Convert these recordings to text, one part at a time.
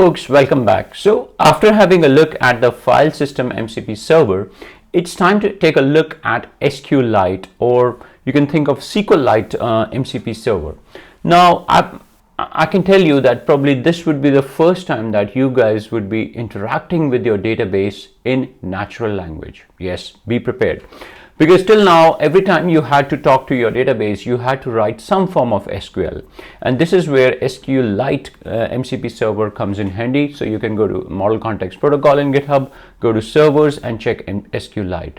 Folks, welcome back. So after having a look at the file system MCP server, it's time to take a look at SQLite, or you can think of SQLite MCP server. Now I can tell you that probably this would be the first time that you guys would be interacting with your database in natural language. Yes, be prepared. Because till now, every time you had to talk to your database, you had to write some form of SQL. And this is where SQLite MCP server comes in handy. So you can go to Model Context Protocol in GitHub, go to servers and check SQLite.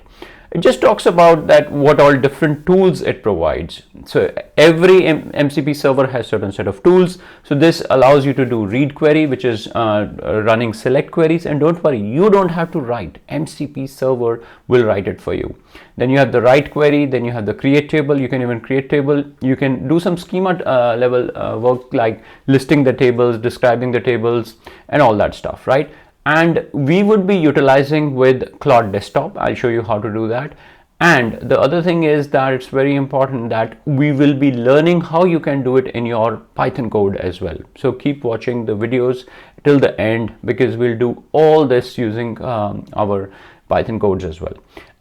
It just talks about that what all different tools it provides. So every MCP server has certain set of tools. So this allows you to do read query, which is running select queries. And don't worry, you don't have to write. MCP server will write it for you. Then you have the write query, then you have the create table. You can even create table. You can do some schema level work like listing the tables, describing the tables and all that stuff, right? And we would be utilizing with Claude Desktop. I'll show you how to do that. And the other thing is that it's very important that we will be learning how you can do it in your Python code as well. So keep watching the videos till the end, because we'll do all this using our Python codes as well.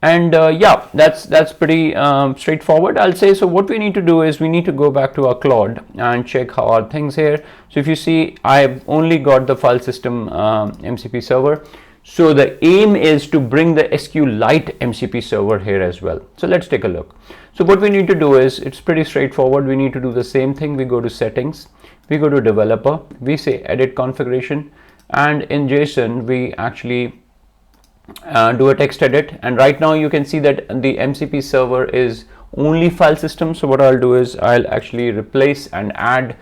And yeah, that's pretty straightforward, I'll say. So what we need to do is we need to go back to our Claude and check how are things here. So if you see, I've only got the file system MCP server. So the aim is to bring the SQLite MCP server here as well. So let's take a look. So what we need to do is, it's pretty straightforward. We need to do the same thing. We go to settings, we go to developer, we say edit configuration, and in JSON we actually do a text edit. And right now you can see that the MCP server is only file system. So what I'll do is I'll actually replace and add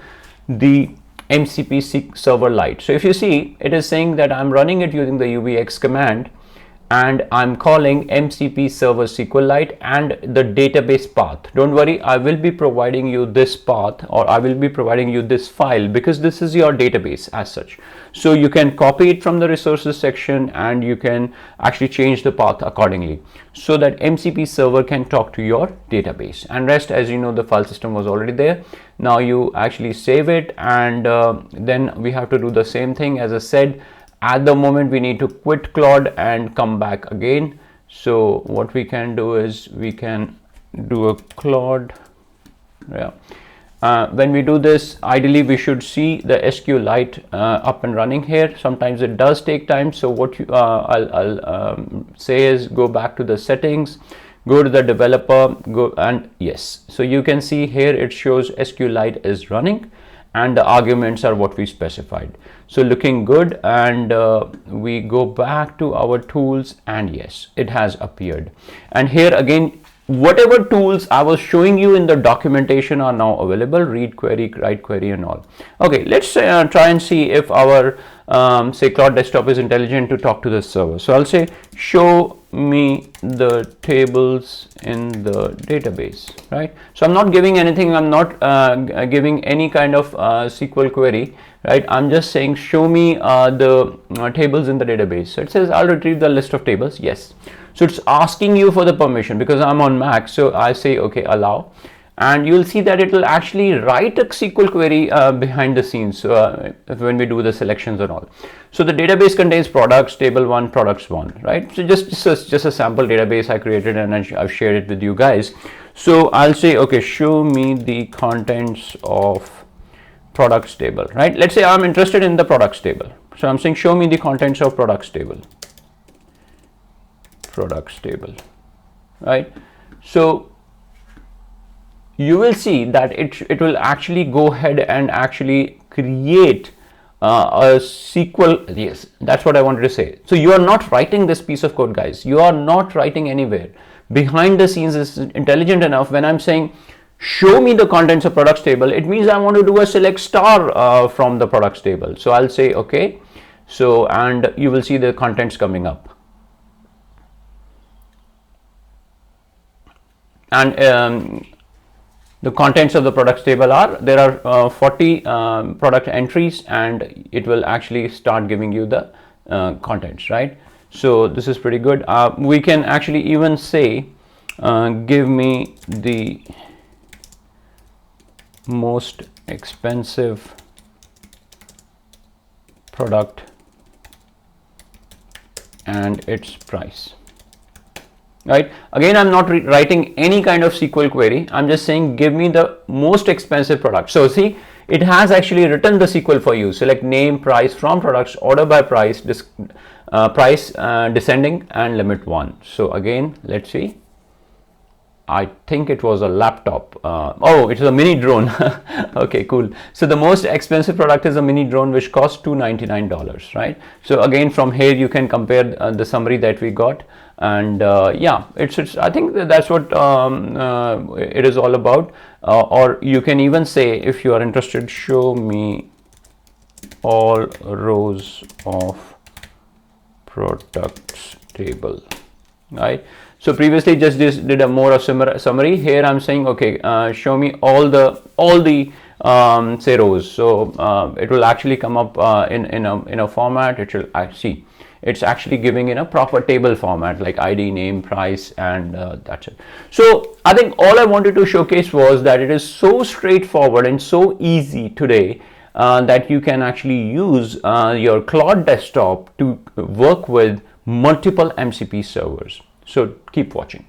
the MCP server lite. So if you see, it is saying that I'm running it using the UBX command, and I'm calling MCP server SQLite and the database path. Don't worry, I will be providing you this path, or I will be providing you this file, because this is your database as such. So you can copy it from the resources section and you can actually change the path accordingly, so that MCP server can talk to your database. And rest, as you know, the file system was already there. Now you actually save it, and then we have to do the same thing. As I said, at the moment we need to quit Claude and come back again. So what we can do is we can do a Claude. Yeah. When we do this, ideally we should see the SQLite up and running here. Sometimes it does take time. So what I'll say is go back to the settings, go to the developer, go, and yes. So you can see here it shows SQLite is running, and the arguments are what we specified. So looking good. And we go back to our tools, and yes, it has appeared. And here again, whatever tools I was showing you in the documentation are now available: read query, write query, and all. Okay, let's try and see if our say Claude Desktop is intelligent to talk to the server. So I'll say show me the tables in the database, right? So I'm not giving anything, I'm not giving any kind of SQL query, right? I'm just saying show me the tables in the database. So it says I'll retrieve the list of tables. Yes. So it's asking you for the permission, because I'm on Mac. So I say okay, allow, and you'll see that it will actually write a SQL query behind the scenes when we do the selections and all. So the database contains products, table 1, products 1, right? So just a sample database I created, and I've shared it with you guys. So I'll say okay, show me the contents of products table, right? Let's say I'm interested in the products table. So I'm saying show me the contents of products table. Products table, right? So you will see that it will actually go ahead and actually create a SQL. Yes, that's what I wanted to say. So you are not writing this piece of code, guys. You are not writing anywhere. Behind the scenes is intelligent enough. When I'm saying show me the contents of products table, it means I want to do a select star from the products table. So I'll say okay. So, and you will see the contents coming up. And the contents of the products table are, there are 40 product entries, and it will actually start giving you the contents, right? So this is pretty good. We can actually even say give me the most expensive product and its price. Right, again I'm not writing any kind of SQL query. I'm just saying give me the most expensive product. So see, it has actually written the SQL for you. Select name, price, from products, order by price, descending, and limit 1. So again, let's see, I think it was a laptop. Oh, it's a mini drone. Okay, cool. So the most expensive product is a mini drone which costs $299, right? So again, from here you can compare the summary that we got, and yeah, it's I think that's what it is all about. Or you can even say, if you are interested, show me all rows of products table, right? So previously just did a more of summary. Here I'm saying, okay, show me all the say rows. So it will actually come up in a format. It will see, it's actually giving in a proper table format, like ID, name, price, and that's it. So I think all I wanted to showcase was that it is so straightforward and so easy today that you can actually use your Claude desktop to work with multiple MCP servers. So keep watching.